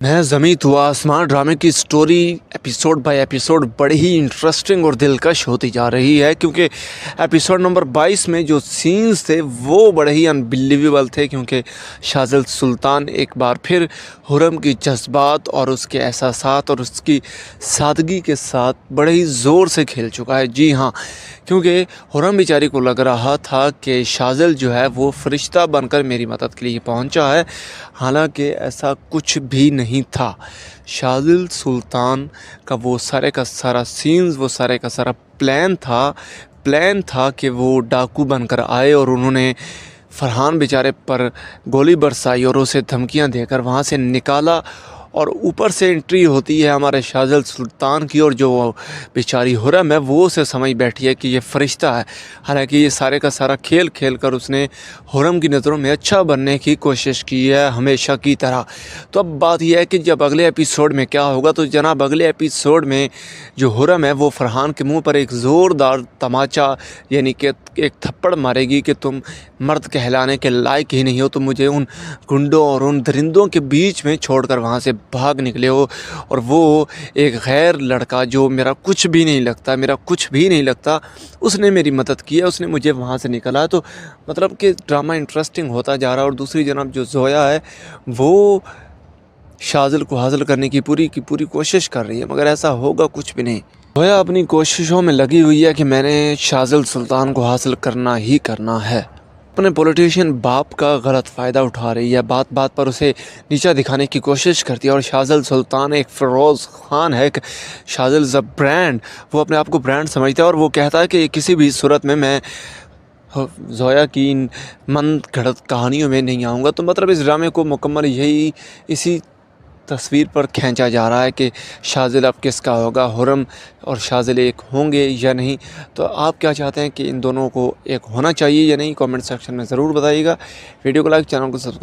मैं ज़मीं तो आसमान ड्रामे की स्टोरी एपिसोड बाय एपिसोड बड़ी ही इंटरेस्टिंग और दिलकश होती जा रही है, क्योंकि एपिसोड नंबर 22 में जो सीन्स थे वो बड़े ही अनबिलीवेबल थे। क्योंकि शाज़िल सुल्तान एक बार फिर हुरम की जज्बात और उसके एहसासात और उसकी सादगी के साथ बड़े ही ज़ोर से खेल चुका है। जी हाँ, क्योंकि हुरम बेचारी को लग रहा था कि शाज़िल जो है वो फ़रिश्ता बनकर मेरी मदद के लिए पहुंचा है, हालांकि ऐसा कुछ भी नहीं था। शाज़िल सुल्तान का वो सारे का सारा सीन्स, वो सारे का सारा प्लान था कि वो डाकू बनकर आए और उन्होंने फरहान बेचारे पर गोली बरसाई और उसे धमकियां देकर वहाँ से निकाला। और ऊपर से एंट्री होती है हमारे शाज़िल सुल्तान की, और जो बेचारी हुरम है वो उसे समझ बैठी है कि ये फ़रिश्ता है। हालांकि ये सारे का सारा खेल कर उसने हुरम की नज़रों में अच्छा बनने की कोशिश की है, हमेशा की तरह। तो अब बात यह है कि जब अगले एपिसोड में क्या होगा, तो जनाब अगले एपिसोड में जो हुरम है वो फरहान के मुंह पर एक ज़ोरदार तमाचा यानी कि एक थप्पड़ मारेगी कि तुम मर्द कहलाने के लायक ही नहीं हो, तो मुझे उन गुंडों और उन दरिंदों के बीच में छोड़कर वहाँ से भाग निकले हो। और वो एक गैर लड़का जो मेरा कुछ भी नहीं लगता उसने मेरी मदद की है, उसने मुझे वहाँ से निकाला। तो मतलब कि ड्रामा इंटरेस्टिंग होता जा रहा है। और दूसरी जनाब जो ज़ोया है वो शाज़िल को हासिल करने की पूरी कोशिश कर रही है, मगर ऐसा होगा कुछ भी नहीं। ज़ोया अपनी कोशिशों में लगी हुई है कि मैंने शाज़िल सुल्तान को हासिल करना ही करना है। अपने पॉलिटिशियन बाप का गलत फ़ायदा उठा रही है, बात बात पर उसे नीचा दिखाने की कोशिश करती है। और शाज़िल सुल्तान एक फ़िरोज़ ख़ान है, शाज़िल इज़ अ ब्रांड, वो अपने आप को ब्रांड समझता है। और वो कहता है कि किसी भी सूरत में मैं ज़ोया की इन मन घड़त कहानियों में नहीं आऊँगा। तो मतलब इस ड्रामे को मुकम्मल यही इसी तस्वीर पर खींचा जा रहा है कि शाज़िल अब किसका होगा, हुरम और शाज़िल एक होंगे या नहीं। तो आप क्या चाहते हैं कि इन दोनों को एक होना चाहिए या नहीं, कमेंट सेक्शन में ज़रूर बताइएगा। वीडियो को लाइक, चैनल को सब्सक्राइब